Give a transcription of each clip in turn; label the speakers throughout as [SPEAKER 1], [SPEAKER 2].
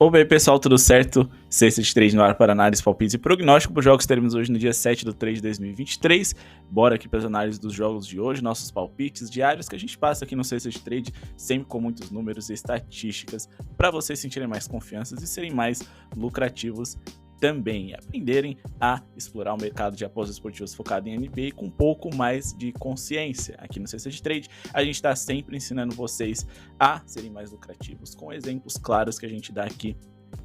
[SPEAKER 1] Opa aí pessoal, tudo certo? Sexta de 3 no ar para análise, palpites e prognóstico para os jogos que teremos hoje no dia 7/3 de 2023. Bora aqui para as análises dos jogos de hoje, nossos palpites diários que a gente passa aqui no Sexta de Trade, sempre com muitos números e estatísticas para vocês sentirem mais confiança e serem mais lucrativos também, e aprenderem a explorar o mercado de apostas esportivas focado em NBA com um pouco mais de consciência. Aqui no Sexta de Trade, a gente está sempre ensinando vocês a serem mais lucrativos, com exemplos claros que a gente dá aqui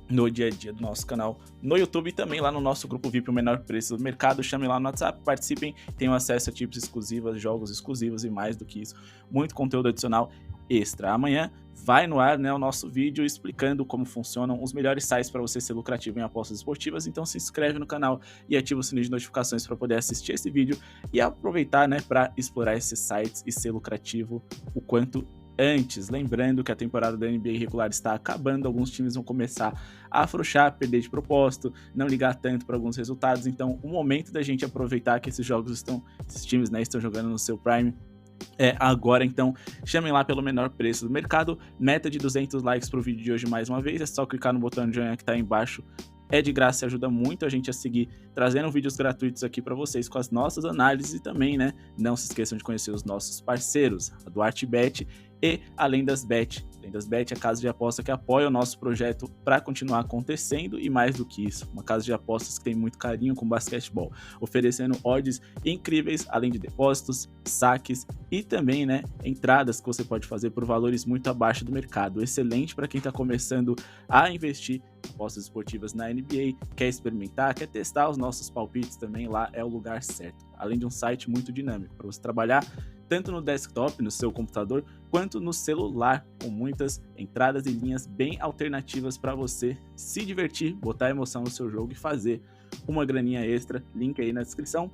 [SPEAKER 1] no dia a dia do nosso canal no YouTube e também lá no nosso grupo VIP, o menor preço do mercado. Chamem lá no WhatsApp, participem, tenham acesso a tipos exclusivos, jogos exclusivos e mais do que isso, muito conteúdo adicional extra. Amanhã vai no ar, o nosso vídeo explicando como funcionam os melhores sites para você ser lucrativo em apostas esportivas. Então se inscreve no canal e ativa o sininho de notificações para poder assistir esse vídeo e aproveitar, para explorar esses sites e ser lucrativo o quanto antes. Lembrando que a temporada da NBA regular está acabando, alguns times vão começar a afrouxar, perder de propósito, não ligar tanto para alguns resultados. Então o momento da gente aproveitar que esses times estão jogando no seu prime agora. Então chamem lá pelo menor preço do mercado, meta de 200 likes pro vídeo de hoje. Mais uma vez, é só clicar no botão de joinha que tá aí embaixo, é de graça e ajuda muito a gente a seguir trazendo vídeos gratuitos aqui para vocês com as nossas análises. E também, não se esqueçam de conhecer os nossos parceiros, a DuarteBet e a LendasBet. LendasBet é a casa de aposta que apoia o nosso projeto para continuar acontecendo e, mais do que isso, uma casa de apostas que tem muito carinho com basquetebol, oferecendo odds incríveis, além de depósitos, saques e também, entradas que você pode fazer por valores muito abaixo do mercado. Excelente para quem está começando a investir em apostas esportivas na NBA, quer experimentar, quer testar os nossos palpites também. Lá é o lugar certo. Além de um site muito dinâmico para você trabalhar tanto no desktop, no seu computador, quanto no celular, com muitas entradas e linhas bem alternativas para você se divertir, botar emoção no seu jogo e fazer uma graninha extra. Link aí na descrição.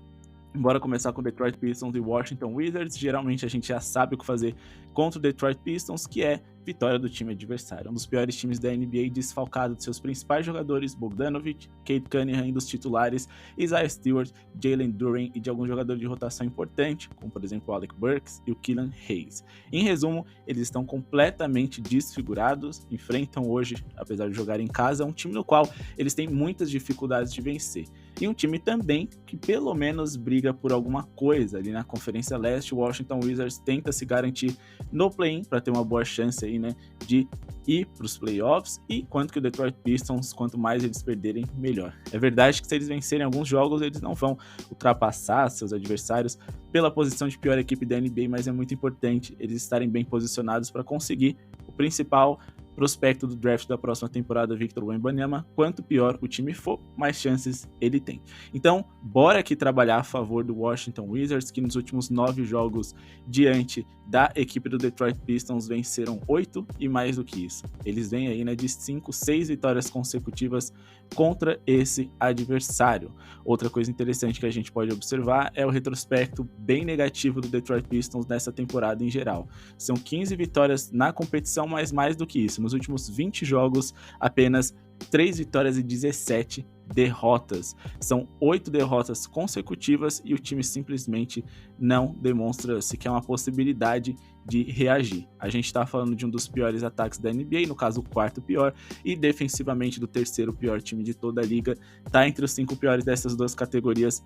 [SPEAKER 1] Bora começar com Detroit Pistons e Washington Wizards. Geralmente a gente já sabe o que fazer contra o Detroit Pistons, que é vitória do time adversário. Um dos piores times da NBA, desfalcado de seus principais jogadores, Bogdanovic, Cade Cunningham, e dos titulares, Isaiah Stewart, Jalen Duren e de alguns jogadores de rotação importante, como por exemplo o Alec Burks e o Killian Hayes. Em resumo, eles estão completamente desfigurados, enfrentam hoje, apesar de jogar em casa, um time no qual eles têm muitas dificuldades de vencer. E um time também que pelo menos briga por alguma coisa ali na Conferência Leste. O Washington Wizards tenta se garantir no play-in para ter uma boa chance aí, de ir para os playoffs, e quanto que o Detroit Pistons, quanto mais eles perderem, melhor. É verdade que se eles vencerem alguns jogos, eles não vão ultrapassar seus adversários pela posição de pior equipe da NBA, mas é muito importante eles estarem bem posicionados para conseguir o principal prospecto do draft da próxima temporada, Victor Wembanyama. Quanto pior o time for, mais chances ele tem. Então, bora aqui trabalhar a favor do Washington Wizards, que nos últimos 9 jogos diante da equipe do Detroit Pistons venceram 8 e mais do que isso. Eles vêm aí, de 5, 6 vitórias consecutivas contra esse adversário. Outra coisa interessante que a gente pode observar é o retrospecto bem negativo do Detroit Pistons nessa temporada em geral. São 15 vitórias na competição, mas mais do que isso, nos últimos 20 jogos, apenas 3 vitórias e 17 derrotas. São 8 derrotas consecutivas e o time simplesmente não demonstra sequer uma possibilidade de reagir. A gente está falando de um dos piores ataques da NBA, no caso o quarto pior, e defensivamente do terceiro pior time de toda a liga. Tá entre os 5 piores dessas duas categorias.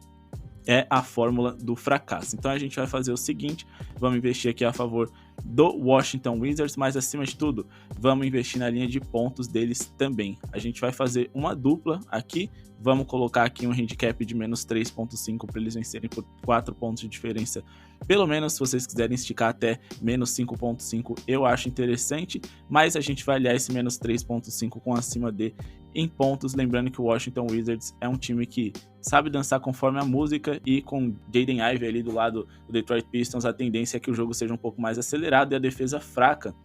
[SPEAKER 1] É a fórmula do fracasso. Então a gente vai fazer o seguinte: vamos investir aqui a favor do Washington Wizards, mas acima de tudo, vamos investir na linha de pontos deles também. A gente vai fazer uma dupla aqui, vamos colocar aqui um handicap de menos 3.5 para eles vencerem por 4 pontos de diferença. Pelo menos, se vocês quiserem esticar até menos 5.5, eu acho interessante, mas a gente vai aliar esse menos 3.5 com acima de em pontos. Lembrando que o Washington Wizards é um time que sabe dançar conforme a música, e com Jaden Ivey ali do lado do Detroit Pistons, a tendência é que o jogo seja um pouco mais acelerado e a defesa fraca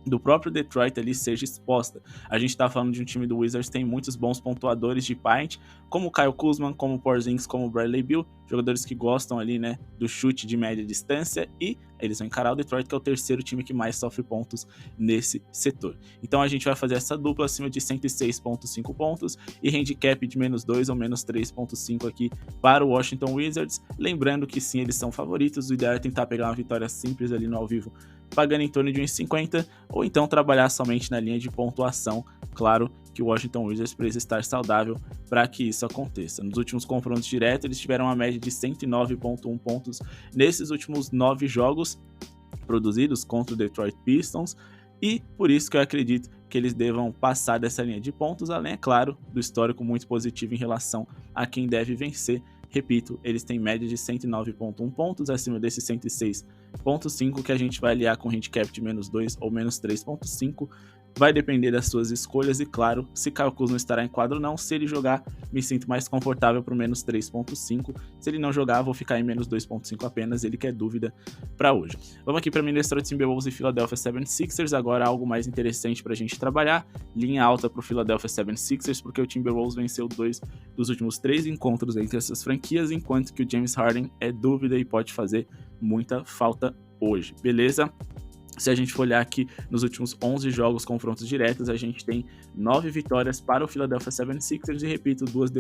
[SPEAKER 1] do próprio Detroit ali seja exposta. A gente tá falando de um time do Wizards que tem muitos bons pontuadores de paint, como o Kyle Kuzma, como o Porzingis, como o Bradley Beal, jogadores que gostam ali, do chute de média distância, e eles vão encarar o Detroit, que é o terceiro time que mais sofre pontos nesse setor. Então a gente vai fazer essa dupla acima de 106.5 pontos e handicap de menos 2 ou menos 3.5 aqui para o Washington Wizards. Lembrando que sim, eles são favoritos, o ideal é tentar pegar uma vitória simples ali no ao vivo, pagando em torno de 1,50, ou então trabalhar somente na linha de pontuação, claro, que o Washington Wizards precisa estar saudável para que isso aconteça. Nos últimos confrontos diretos, eles tiveram uma média de 109,1 pontos nesses últimos 9 jogos produzidos contra o Detroit Pistons, e por isso que eu acredito que eles devam passar dessa linha de pontos, além, é claro, do histórico muito positivo em relação a quem deve vencer. Repito, eles têm média de 109,1 pontos, acima desses 106,5 que a gente vai aliar com handicap de -2 ou -3,5. Vai depender das suas escolhas e, claro, se Kyle Kuzma estará em quadro ou não. Se ele jogar, me sinto mais confortável para o -3,5. Se ele não jogar, vou ficar em -2,5 apenas. Ele que é dúvida para hoje. Vamos aqui para Minnesota Timberwolves e Philadelphia 76ers. Agora algo mais interessante para a gente trabalhar. Linha alta para o Philadelphia 76ers, porque o Timberwolves venceu 2 dos últimos 3 encontros entre essas franquias, enquanto que o James Harden é dúvida e pode fazer muita falta hoje, beleza? Se a gente for olhar aqui nos últimos 11 jogos, confrontos diretos, a gente tem 9 vitórias para o Philadelphia 76ers e, repito, 2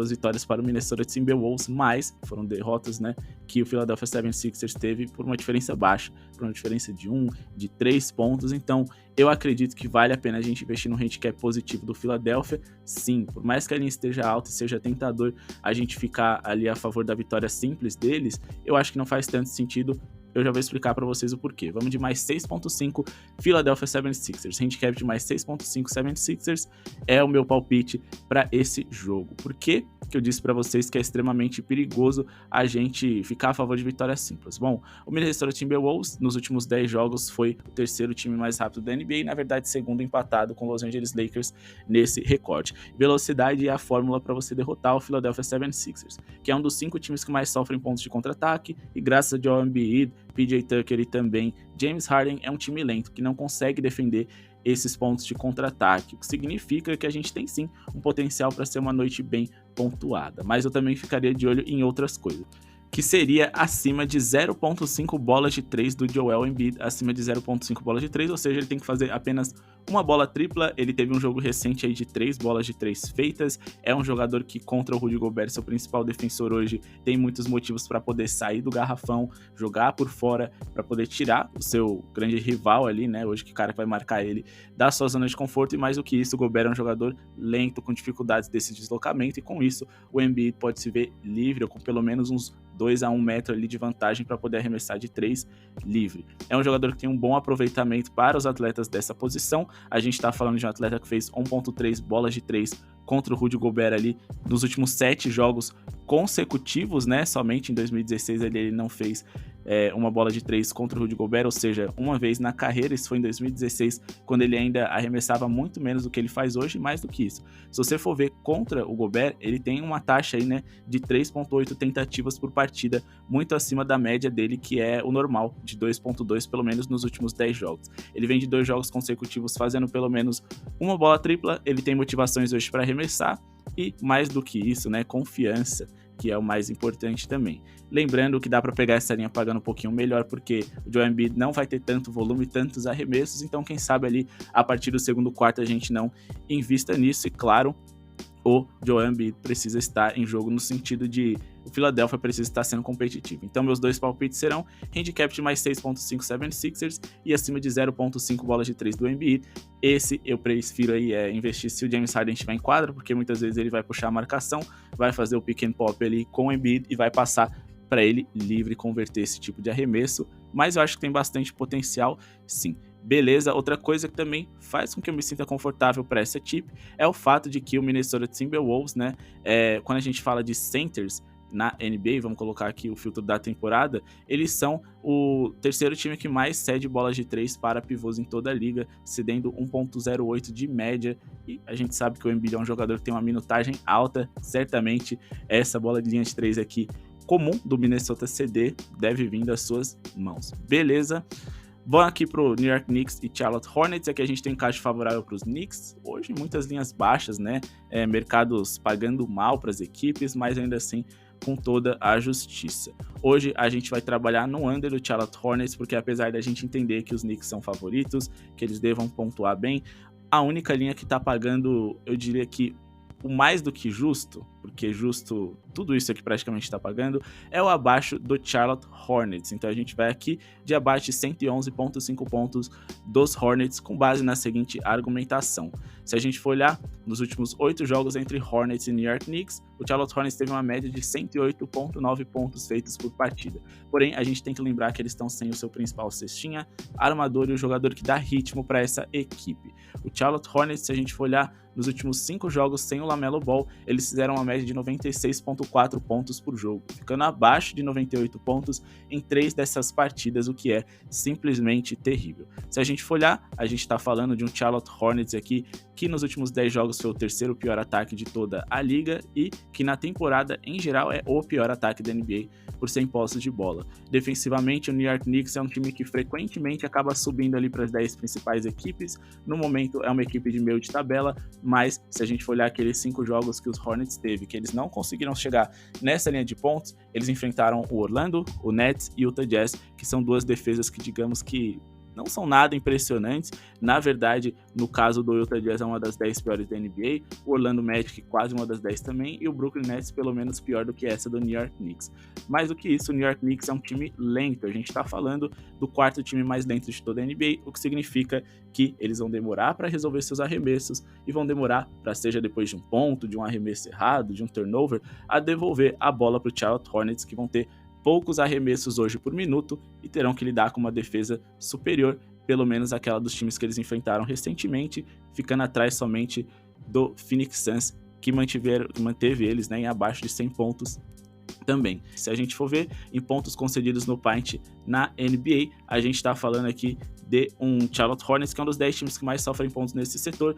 [SPEAKER 1] vitórias para o Minnesota Timberwolves, mas foram derrotas, né, que o Philadelphia 76ers teve por uma diferença baixa, por uma diferença de 3 pontos. Então, eu acredito que vale a pena a gente investir no handicap positivo do Philadelphia. Sim, por mais que a linha esteja alta e seja tentador a gente ficar ali a favor da vitória simples deles, eu acho que não faz tanto sentido. Eu já vou explicar para vocês o porquê. Vamos de mais 6,5 Philadelphia 76ers. Handicap de mais 6,5 76ers é o meu palpite para esse jogo. Por quê que eu disse para vocês que é extremamente perigoso a gente ficar a favor de vitórias simples? Bom, o Minnesota Timberwolves nos últimos 10 jogos foi o terceiro time mais rápido da NBA e, na verdade, segundo empatado com os Los Angeles Lakers nesse recorde. Velocidade é a fórmula para você derrotar o Philadelphia 76ers, que é um dos 5 times que mais sofrem pontos de contra-ataque, e graças a Joel Embiid, PJ Tucker e também James Harden, é um time lento que não consegue defender esses pontos de contra-ataque, o que significa que a gente tem sim um potencial para ser uma noite bem pontuada, mas eu também ficaria de olho em outras coisas, que seria acima de 0,5 bolas de 3 do Joel Embiid, acima de 0,5 bolas de 3, ou seja, ele tem que fazer apenas uma bola tripla. Ele teve um jogo recente aí de 3 bolas de 3 feitas, é um jogador que contra o Rudy Gobert, seu principal defensor hoje, tem muitos motivos para poder sair do garrafão, jogar por fora, para poder tirar o seu grande rival ali, né, hoje que o cara que vai marcar ele da sua zona de conforto. E mais do que isso, o Gobert é um jogador lento, com dificuldades desse deslocamento, e com isso o Embiid pode se ver livre, ou com pelo menos uns 2 a 1 metro ali de vantagem para poder arremessar de 3 livre. É um jogador que tem um bom aproveitamento para os atletas dessa posição. A gente está falando de um atleta que fez 1,3 bolas de 3 contra o Rudy Gobert ali nos últimos 7 jogos consecutivos, né? Somente em 2016 ele não fez uma bola de 3 contra o Rudy Gobert, ou seja, uma vez na carreira. Isso foi em 2016, quando ele ainda arremessava muito menos do que ele faz hoje. Mais do que isso, se você for ver contra o Gobert, ele tem uma taxa aí, né, de 3,8 tentativas por partida, muito acima da média dele, que é o normal, de 2,2 pelo menos nos últimos 10 jogos. Ele vem de 2 jogos consecutivos fazendo pelo menos uma bola tripla, ele tem motivações hoje para arremessar, e mais do que isso, né, confiança, que é o mais importante também. Lembrando que dá para pegar essa linha pagando um pouquinho melhor, porque o Joel Embiid não vai ter tanto volume, tantos arremessos, então quem sabe ali a partir do segundo quarto a gente não invista nisso. E claro, o Joel Embiid precisa estar em jogo, no sentido de o Philadelphia precisa estar sendo competitivo. Então meus 2 palpites serão handicap de mais 6,5 76ers e acima de 0,5 bolas de 3 do Embiid. Esse eu prefiro aí investir se o James Harden estiver em quadra, porque muitas vezes ele vai puxar a marcação, vai fazer o pick and pop ali com o Embiid e vai passar para ele livre converter esse tipo de arremesso. Mas eu acho que tem bastante potencial, sim. Beleza, outra coisa que também faz com que eu me sinta confortável para essa tip é o fato de que o Minnesota Timberwolves, né, quando a gente fala de centers na NBA, vamos colocar aqui o filtro da temporada, eles são o terceiro time que mais cede bolas de 3 para pivôs em toda a liga, cedendo 1,08 de média, e a gente sabe que o Embiid é um jogador que tem uma minutagem alta. Certamente essa bola de linha de 3 aqui comum do Minnesota CD deve vir das suas mãos. Beleza? Vamos aqui pro New York Knicks e Charlotte Hornets. Aqui a gente tem um encaixe favorável para os Knicks. Hoje muitas linhas baixas, né? Mercados pagando mal para as equipes, mas ainda assim com toda a justiça. Hoje a gente vai trabalhar no under do Charlotte Hornets, porque apesar da gente entender que os Knicks são favoritos, que eles devam pontuar bem, a única linha que tá pagando, eu diria que o mais do que justo, porque justo tudo isso aqui praticamente está pagando, é o abaixo do Charlotte Hornets. Então a gente vai aqui de abaixo de 111,5 pontos dos Hornets com base na seguinte argumentação. Se a gente for olhar nos últimos 8 jogos entre Hornets e New York Knicks, o Charlotte Hornets teve uma média de 108,9 pontos feitos por partida. Porém, a gente tem que lembrar que eles estão sem o seu principal cestinha, armador e o jogador que dá ritmo para essa equipe. O Charlotte Hornets, se a gente for olhar nos últimos 5 jogos sem o LaMelo Ball, eles fizeram uma média de 96,4 pontos por jogo, ficando abaixo de 98 pontos em 3 dessas partidas, o que é simplesmente terrível. Se a gente for olhar, a gente está falando de um Charlotte Hornets aqui que nos últimos 10 jogos foi o terceiro pior ataque de toda a liga e que na temporada em geral é o pior ataque da NBA por 100 posses de bola. Defensivamente, o New York Knicks é um time que frequentemente acaba subindo ali para as 10 principais equipes. No momento é uma equipe de meio de tabela, mas se a gente for olhar aqueles 5 jogos que os Hornets teve, que eles não conseguiram chegar nessa linha de pontos, eles enfrentaram o Orlando, o Nets e o Utah Jazz, que são duas defesas que digamos que não são nada impressionantes. Na verdade, no caso do Utah Jazz é uma das 10 piores da NBA, o Orlando Magic quase uma das 10 também, e o Brooklyn Nets pelo menos pior do que essa do New York Knicks. Mais do que isso, o New York Knicks é um time lento, a gente está falando do quarto time mais lento de toda a NBA, o que significa que eles vão demorar para resolver seus arremessos e vão demorar para, seja depois de um ponto, de um arremesso errado, de um turnover, a devolver a bola para o Charlotte Hornets, que vão ter poucos arremessos hoje por minuto e terão que lidar com uma defesa superior, pelo menos aquela dos times que eles enfrentaram recentemente, ficando atrás somente do Phoenix Suns, que manteve eles, né, em abaixo de 100 pontos também. Se a gente for ver em pontos concedidos no paint na NBA, a gente está falando aqui de um Charlotte Hornets, que é um dos 10 times que mais sofrem pontos nesse setor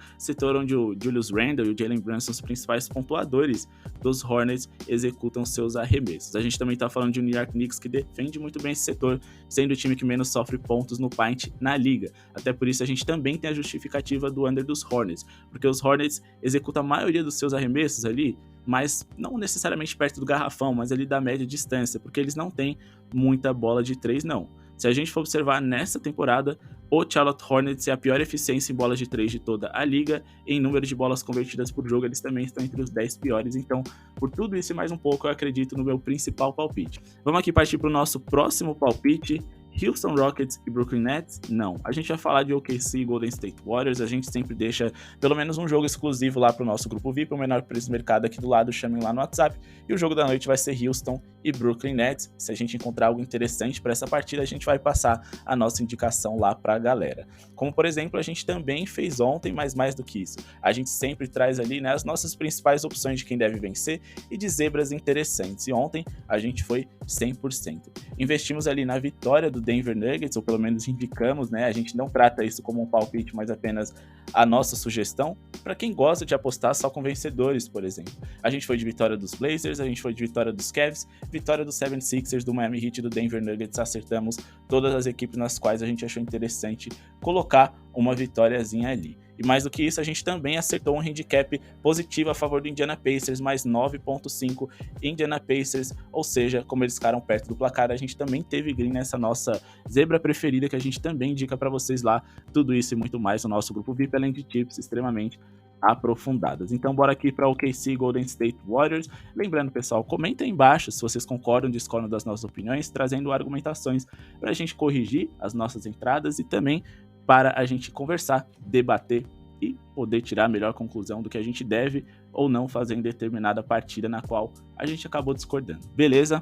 [SPEAKER 1] onde o Julius Randle e o Jalen Brunson, os principais pontuadores dos Hornets, executam seus arremessos. A gente também está falando de um New York Knicks que defende muito bem esse setor, sendo o time que menos sofre pontos no paint na liga. Até por isso a gente também tem a justificativa do under dos Hornets, porque os Hornets executam a maioria dos seus arremessos ali, mas não necessariamente perto do garrafão, mas ali da média distância, porque eles não têm muita bola de 3 não. Se a gente for observar nessa temporada, o Charlotte Hornets é a pior eficiência em bolas de 3 de toda a liga. Em número de bolas convertidas por jogo, eles também estão entre os 10 piores. Então, por tudo isso e mais um pouco, eu acredito no meu principal palpite. Vamos aqui partir para o nosso próximo palpite. Houston Rockets e Brooklyn Nets? Não. A gente vai falar de OKC e Golden State Warriors, a gente sempre deixa pelo menos um jogo exclusivo lá pro nosso grupo VIP, o menor preço do mercado aqui do lado, chamem lá no WhatsApp, e o jogo da noite vai ser Houston e Brooklyn Nets. Se a gente encontrar algo interessante para essa partida, a gente vai passar a nossa indicação lá pra galera. Como, por exemplo, a gente também fez ontem, mas mais do que isso, a gente sempre traz ali, né, as nossas principais opções de quem deve vencer e de zebras interessantes, e ontem a gente foi 100%. Investimos ali na vitória do Denver Nuggets, ou pelo menos indicamos, né? A gente não trata isso como um palpite, mas apenas a nossa sugestão para quem gosta de apostar só com vencedores, por exemplo. A gente foi de vitória dos Blazers, a gente foi de vitória dos Cavs, vitória dos 76ers, do Miami Heat e do Denver Nuggets. Acertamos todas as equipes nas quais a gente achou interessante colocar uma vitóriazinha ali. E mais do que isso, a gente também acertou um handicap positivo a favor do Indiana Pacers, mais 9,5 Indiana Pacers, ou seja, como eles ficaram perto do placar, a gente também teve green nessa nossa zebra preferida, que a gente também indica para vocês lá, tudo isso e muito mais no nosso grupo VIP, além de tips extremamente aprofundadas. Então bora aqui para o OKC Golden State Warriors. Lembrando, pessoal, comentem aí embaixo se vocês concordam ou discordam das nossas opiniões, trazendo argumentações para a gente corrigir as nossas entradas e também para a gente conversar, debater e poder tirar a melhor conclusão do que a gente deve ou não fazer em determinada partida na qual a gente acabou discordando. Beleza?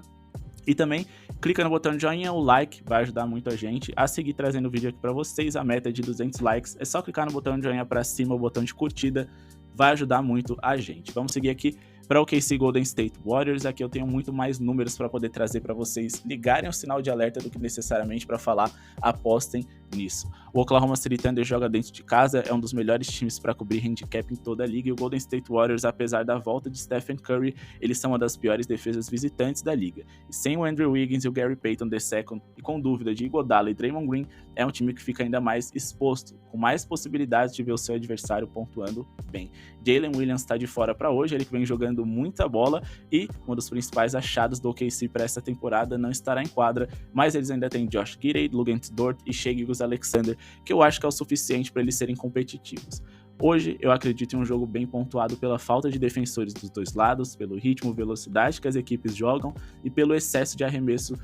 [SPEAKER 1] E também clica no botão de joinha, o like vai ajudar muito a gente a seguir trazendo o vídeo aqui para vocês. A meta é de 200 likes, é só clicar no botão de joinha para cima, o botão de curtida, vai ajudar muito a gente. Vamos seguir aqui para o OKC Golden State Warriors. Aqui eu tenho muito mais números para poder trazer para vocês ligarem o sinal de alerta do que necessariamente para falar apostem nisso. O Oklahoma City Thunder joga dentro de casa, é um dos melhores times para cobrir handicap em toda a liga, e o Golden State Warriors, apesar da volta de Stephen Curry, eles são uma das piores defesas visitantes da liga. E sem o Andrew Wiggins e o Gary Payton II, e com dúvida de Iguodala e Draymond Green, é um time que fica ainda mais exposto, com mais possibilidades de ver o seu adversário pontuando bem. Jalen Williams está de fora para hoje, ele que vem jogando muita bola, e um dos principais achados do OKC para essa temporada não estará em quadra, mas eles ainda têm Josh Giddey, Luguentz Dort e Shai Gilgeous-Alexander, que eu acho que é o suficiente para eles serem competitivos. Hoje eu acredito em um jogo bem pontuado pela falta de defensores dos dois lados, pelo ritmo e velocidade que as equipes jogam e pelo excesso de arremesso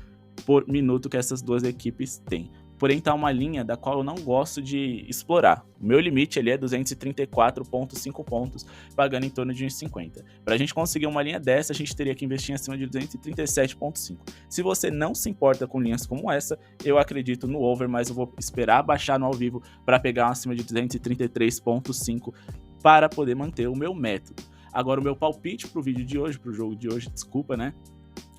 [SPEAKER 1] por minuto que essas duas equipes têm. Porém, tá uma linha da qual eu não gosto de explorar. O meu limite ali é 234,5 pontos, pagando em torno de 1,50. Para a gente conseguir uma linha dessa, a gente teria que investir acima de 237,5. Se você não se importa com linhas como essa, eu acredito no over, mas eu vou esperar baixar no ao vivo para pegar uma acima de 233,5 para poder manter o meu método. Agora, o meu palpite pro vídeo de hoje, pro jogo de hoje, desculpa, né?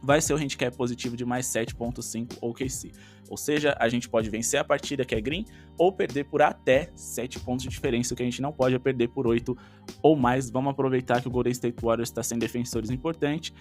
[SPEAKER 1] Vai ser o handicap positivo de mais 7,5 OKC. Ou seja, a gente pode vencer a partida que é green ou perder por até 7 pontos de diferença. O que a gente não pode é perder por 8 ou mais. Vamos aproveitar que o Golden State Warriors está sem defensores importantes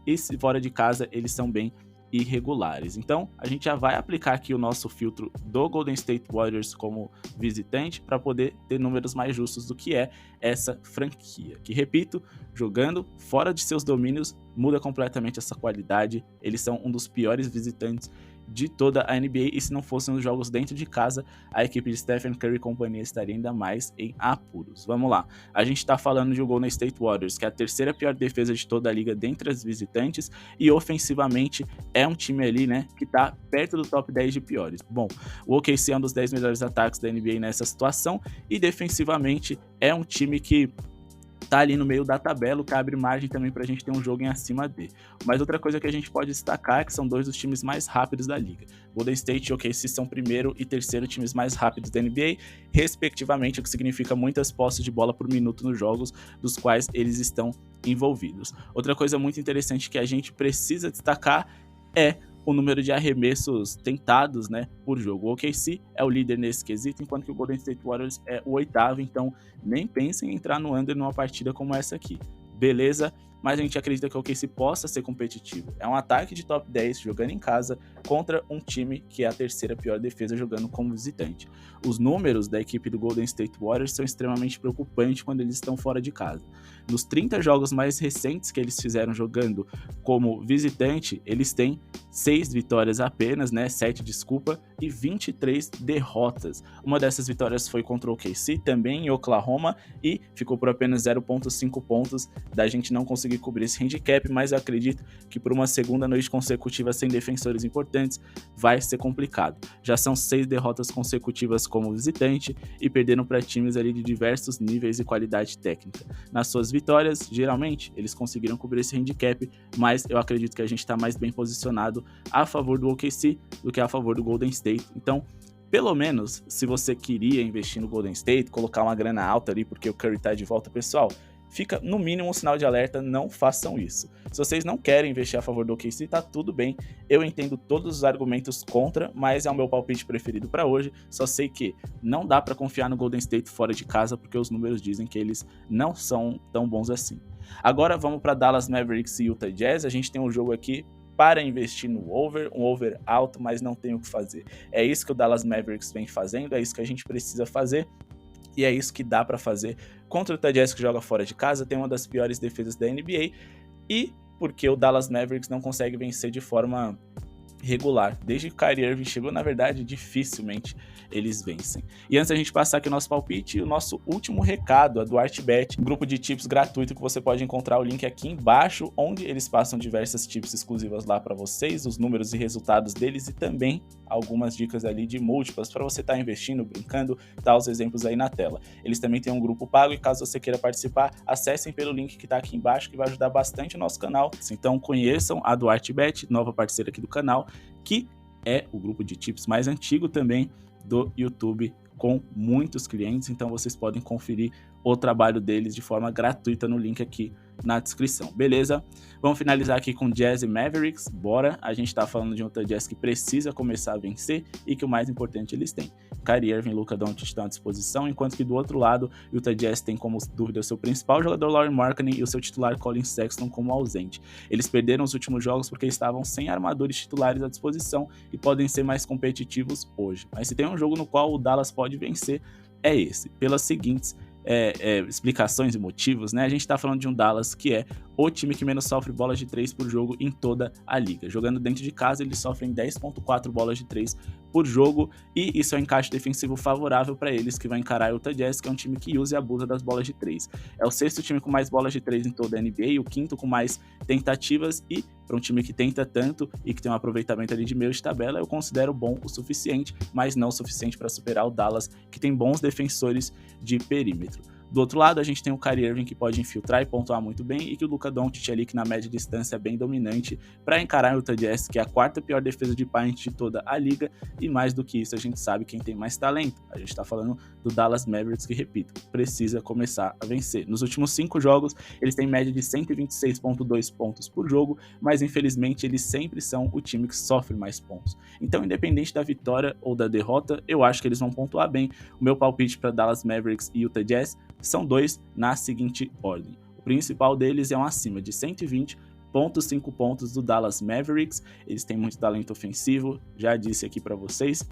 [SPEAKER 1] e se fora de casa eles são bem irregulares. Então, a gente já vai aplicar aqui o nosso filtro do Golden State Warriors como visitante para poder ter números mais justos do que é essa franquia. Que, repito, jogando fora de seus domínios, muda completamente essa qualidade. Eles são um dos piores visitantes de toda a NBA, e se não fossem os jogos dentro de casa, a equipe de Stephen Curry e companhia estaria ainda mais em apuros. Vamos lá, a gente tá falando de o Golden State Warriors, que é a terceira pior defesa de toda a liga dentre as visitantes, e ofensivamente é um time ali, né, que tá perto do top 10 de piores. Bom, o OKC é um dos 10 melhores ataques da NBA nessa situação, e defensivamente é um time que tá ali no meio da tabela, que abre margem também pra gente ter um jogo em acima dele. Mas outra coisa que a gente pode destacar é que são dois dos times mais rápidos da liga. Golden State e OKC são primeiro e terceiro times mais rápidos da NBA, respectivamente, o que significa muitas posses de bola por minuto nos jogos dos quais eles estão envolvidos. Outra coisa muito interessante que a gente precisa destacar é o número de arremessos tentados, né, por jogo. O OKC é o líder nesse quesito, enquanto que o Golden State Warriors é o oitavo, então nem pensem em entrar no under numa partida como essa aqui. Beleza? Mas a gente acredita que o OKC possa ser competitivo. É um ataque de top 10 jogando em casa contra um time que é a terceira pior defesa jogando como visitante. Os números da equipe do Golden State Warriors são extremamente preocupantes quando eles estão fora de casa. Nos 30 jogos mais recentes que eles fizeram jogando como visitante, eles têm 6 vitórias apenas, né? 7, desculpa, e 23 derrotas. Uma dessas vitórias foi contra o OKC, também em Oklahoma, e ficou por apenas 0,5 pontos da gente não conseguir cobrir esse handicap, mas eu acredito que por uma segunda noite consecutiva sem defensores importantes vai ser complicado. Já são 6 derrotas consecutivas como visitante e perderam para times ali de diversos níveis e qualidade técnica. Nas suas vitórias, geralmente, eles conseguiram cobrir esse handicap, mas eu acredito que a gente está mais bem posicionado a favor do OKC do que a favor do Golden State. Então, pelo menos, se você queria investir no Golden State, colocar uma grana alta ali porque o Curry tá de volta, pessoal, fica no mínimo um sinal de alerta, não façam isso. Se vocês não querem investir a favor do OKC, tá tudo bem, eu entendo todos os argumentos contra, mas é o meu palpite preferido para hoje, só sei que não dá para confiar no Golden State fora de casa, porque os números dizem que eles não são tão bons assim. Agora vamos para Dallas Mavericks e Utah Jazz, a gente tem um jogo aqui para investir no over, um over alto, mas não tem o que fazer. É isso que o Dallas Mavericks vem fazendo, é isso que a gente precisa fazer, e é isso que dá para fazer contra o Utah Jazz, que joga fora de casa, tem uma das piores defesas da NBA, e porque o Dallas Mavericks não consegue vencer de forma regular. Desde que o Kyrie Irving chegou, na verdade, dificilmente eles vencem. E antes da gente passar aqui o nosso palpite, o nosso último recado, a do ArtBet, um grupo de tips gratuito que você pode encontrar o link aqui embaixo, onde eles passam diversas tips exclusivas lá para vocês, os números e resultados deles e também algumas dicas ali de múltiplas para você estar investindo, brincando, tá os exemplos aí na tela. Eles também têm um grupo pago e caso você queira participar, acessem pelo link que tá aqui embaixo, que vai ajudar bastante o nosso canal. Então conheçam a do ArtBet, nova parceira aqui do canal, que é o grupo de tips mais antigo também do YouTube, com muitos clientes, então vocês podem conferir o trabalho deles de forma gratuita no link aqui na descrição, beleza? Vamos finalizar aqui com Jazz e Mavericks, bora! A gente tá falando de um Utah Jazz que precisa começar a vencer e que o mais importante eles têm. Kyrie Irving e Luka Doncic estão à disposição, enquanto que do outro lado, o Utah Jazz tem como dúvida o seu principal jogador Lauri Markkanen e o seu titular Collin Sexton como ausente. Eles perderam os últimos jogos porque estavam sem armadores titulares à disposição e podem ser mais competitivos hoje. Mas se tem um jogo no qual o Dallas pode vencer, é esse, pelas seguintes explicações e motivos, né? A gente tá falando de um Dallas que é o time que menos sofre bolas de 3 por jogo em toda a liga. Jogando dentro de casa, eles sofrem 10.4 bolas de 3 por jogo, e isso é um encaixe defensivo favorável para eles, que vai encarar o Utah Jazz, que é um time que usa e abusa das bolas de 3. É o sexto time com mais bolas de 3 em toda a NBA, o quinto com mais tentativas, e para um time que tenta tanto e que tem um aproveitamento ali de meio de tabela, eu considero bom o suficiente, mas não o suficiente para superar o Dallas, que tem bons defensores de perímetro. Do outro lado, a gente tem o Kyrie Irving, que pode infiltrar e pontuar muito bem, e que o Luka Doncic ali, que na média distância é bem dominante para encarar o Utah Jazz, que é a quarta pior defesa de paint de toda a liga, e mais do que isso, a gente sabe quem tem mais talento. A gente está falando do Dallas Mavericks, que, repito, precisa começar a vencer. Nos últimos 5 jogos, eles têm média de 126.2 pontos por jogo, mas infelizmente eles sempre são o time que sofre mais pontos. Então, independente da vitória ou da derrota, eu acho que eles vão pontuar bem. O meu palpite para Dallas Mavericks e Utah Jazz são 2 na seguinte ordem. O principal deles é um acima de 120.5 pontos do Dallas Mavericks. Eles têm muito talento ofensivo, já disse aqui para vocês,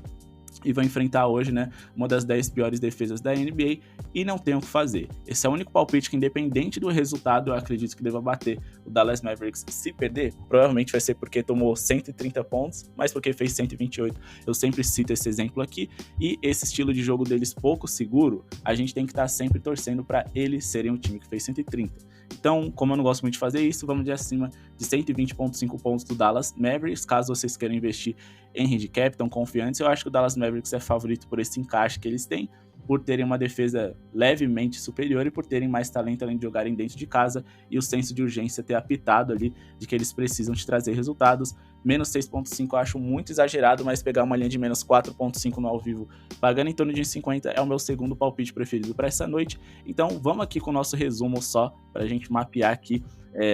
[SPEAKER 1] e vão enfrentar hoje, né, uma das 10 piores defesas da NBA, e não tem o que fazer. Esse é o único palpite que, independente do resultado, eu acredito que deva bater o Dallas Mavericks. Se perder, provavelmente vai ser porque tomou 130 pontos, mas porque fez 128. Eu sempre cito esse exemplo aqui, e esse estilo de jogo deles pouco seguro, a gente tem que estar sempre torcendo para eles serem um time que fez 130. Então, como eu não gosto muito de fazer isso, vamos de acima de 120.5 pontos do Dallas Mavericks. Caso vocês queiram investir em handicap, tão confiantes, eu acho que o Dallas Mavericks é favorito por esse encaixe que eles têm, por terem uma defesa levemente superior e por terem mais talento além de jogarem dentro de casa, e o senso de urgência ter apitado ali de que eles precisam de trazer resultados. Menos 6.5 eu acho muito exagerado, mas pegar uma linha de menos 4.5 no ao vivo, pagando em torno de 50, é o meu segundo palpite preferido para essa noite. Então vamos aqui com o nosso resumo só, para a gente mapear aqui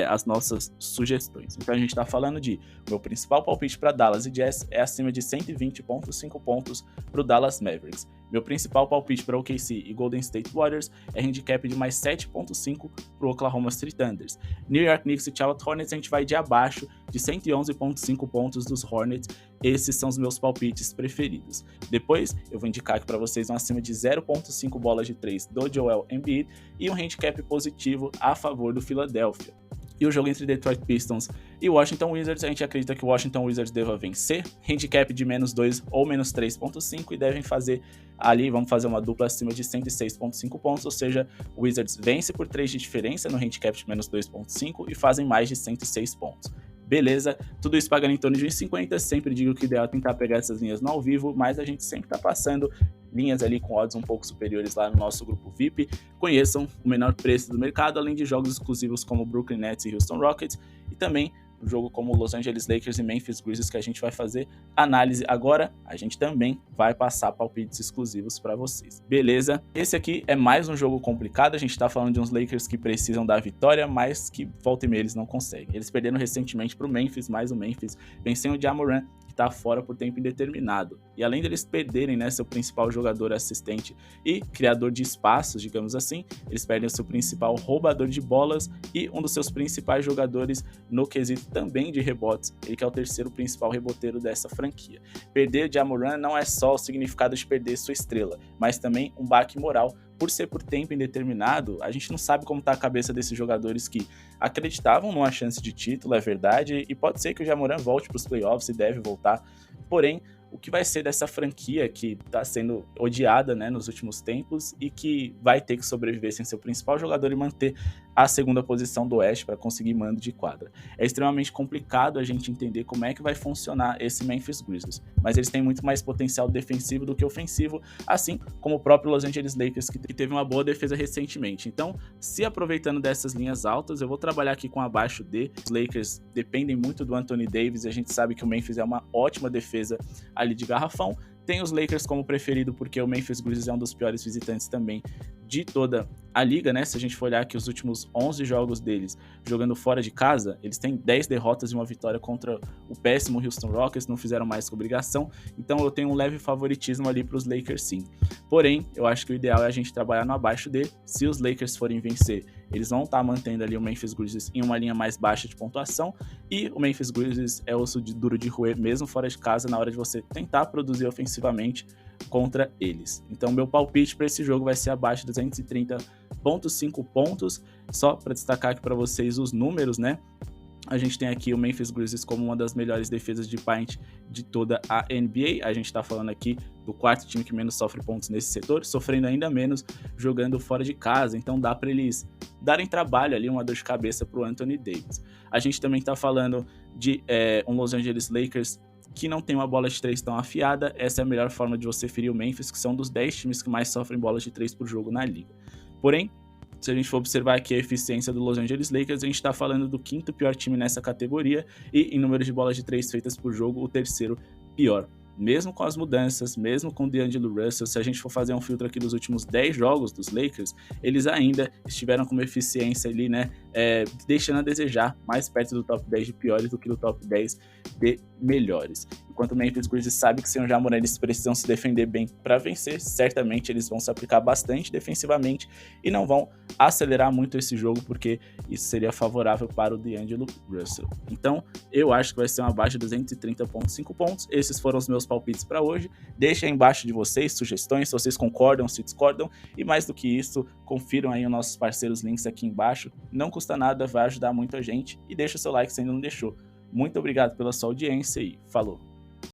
[SPEAKER 1] as nossas sugestões. Então a gente está falando de, meu principal palpite para Dallas e Jazz é acima de 120.5 pontos para o Dallas Mavericks. Meu principal palpite para OKC e Golden State Warriors é handicap de mais 7.5 para o Oklahoma City Thunder. New York Knicks e Charlotte Hornets a gente vai de abaixo de 111.5 pontos dos Hornets. Esses são os meus palpites preferidos. Depois eu vou indicar aqui para vocês um acima de 0.5 bolas de 3 do Joel Embiid e um handicap positivo a favor do Philadelphia. E o jogo entre Detroit Pistons e Washington Wizards, a gente acredita que o Washington Wizards deva vencer, handicap de menos 2 ou menos 3.5, e devem fazer ali, vamos fazer uma dupla acima de 106.5 pontos, ou seja, o Wizards vence por 3 de diferença no handicap de menos 2.5 e fazem mais de 106 pontos. Beleza, tudo isso pagando em torno de 1,50, sempre digo que o ideal é tentar pegar essas linhas no ao vivo, mas a gente sempre tá passando linhas ali com odds um pouco superiores lá no nosso grupo VIP. Conheçam o menor preço do mercado, além de jogos exclusivos como Brooklyn Nets e Houston Rockets, e também um jogo como Los Angeles Lakers e Memphis Grizzlies, que a gente vai fazer análise agora. A gente também vai passar palpites exclusivos para vocês, beleza? Esse aqui é mais um jogo complicado, a gente tá falando de uns Lakers que precisam da vitória, mas que volta e meia eles não conseguem. Eles perderam recentemente pro Memphis, mas o Memphis venceu o Ja Morant, que tá fora por tempo indeterminado. E além deles perderem, né, seu principal jogador assistente e criador de espaços, digamos assim, eles perdem o seu principal roubador de bolas e um dos seus principais jogadores no quesito também de rebotes, ele que é o terceiro principal reboteiro dessa franquia. Perder o Ja Morant não é só o significado de perder sua estrela, mas também um baque moral. Por ser por tempo indeterminado, a gente não sabe como está a cabeça desses jogadores que acreditavam numa chance de título, é verdade, e pode ser que o Ja Morant volte para os playoffs e deve voltar, porém, o que vai ser dessa franquia que está sendo odiada, né, nos últimos tempos e que vai ter que sobreviver sem seu principal jogador e manter a segunda posição do Oeste para conseguir mando de quadra. É extremamente complicado a gente entender como é que vai funcionar esse Memphis Grizzlies, mas eles têm muito mais potencial defensivo do que ofensivo, assim como o próprio Los Angeles Lakers, que teve uma boa defesa recentemente. Então, se aproveitando dessas linhas altas, eu vou trabalhar aqui com abaixo de. Os Lakers dependem muito do Anthony Davis e a gente sabe que o Memphis é uma ótima defesa ali de garrafão. Tem os Lakers como preferido porque o Memphis Grizzlies é um dos piores visitantes também de toda a liga, né? Se a gente for olhar aqui os últimos 11 jogos deles jogando fora de casa, eles têm 10 derrotas e uma vitória contra o péssimo Houston Rockets, não fizeram mais que obrigação, então eu tenho um leve favoritismo ali para os Lakers sim. Porém, eu acho que o ideal é a gente trabalhar no abaixo dele. Se os Lakers forem vencer, eles vão estar mantendo ali o Memphis Grizzlies em uma linha mais baixa de pontuação, e o Memphis Grizzlies é osso duro de roer mesmo fora de casa na hora de você tentar produzir ofensivamente contra eles. Então meu palpite para esse jogo vai ser abaixo de 230,5 pontos. Só para destacar aqui para vocês os números, né? A gente tem aqui o Memphis Grizzlies como uma das melhores defesas de paint de toda a NBA. A gente tá falando aqui do quarto time que menos sofre pontos nesse setor, sofrendo ainda menos jogando fora de casa. Então dá para eles darem trabalho ali, uma dor de cabeça pro Anthony Davis. A gente também tá falando de um Los Angeles Lakers que não tem uma bola de 3 tão afiada. Essa é a melhor forma de você ferir o Memphis, que são dos 10 times que mais sofrem bolas de 3 por jogo na liga. Porém, se a gente for observar aqui a eficiência do Los Angeles Lakers, a gente está falando do quinto pior time nessa categoria e em número de bolas de 3 feitas por jogo, o terceiro pior. Mesmo com as mudanças, mesmo com o D'Angelo Russell, se a gente for fazer um filtro aqui dos últimos 10 jogos dos Lakers, eles ainda estiveram com uma eficiência ali, né, deixando a desejar, mais perto do top 10 de piores do que do top 10 de melhores. Enquanto o Memphis Grizzlies sabe que sem o Ja Morant eles precisam se defender bem para vencer, certamente eles vão se aplicar bastante defensivamente e não vão acelerar muito esse jogo, porque isso seria favorável para o D'Angelo Russell. Então, eu acho que vai ser uma baixa de 230,5 pontos. Esses foram os meus palpites para hoje. Deixem aí embaixo de vocês sugestões, se vocês concordam, se discordam, e mais do que isso, confiram aí os nossos parceiros links aqui embaixo. Não custa nada, vai ajudar muito a gente, e deixa o seu like se ainda não deixou. Muito obrigado pela sua audiência e falou!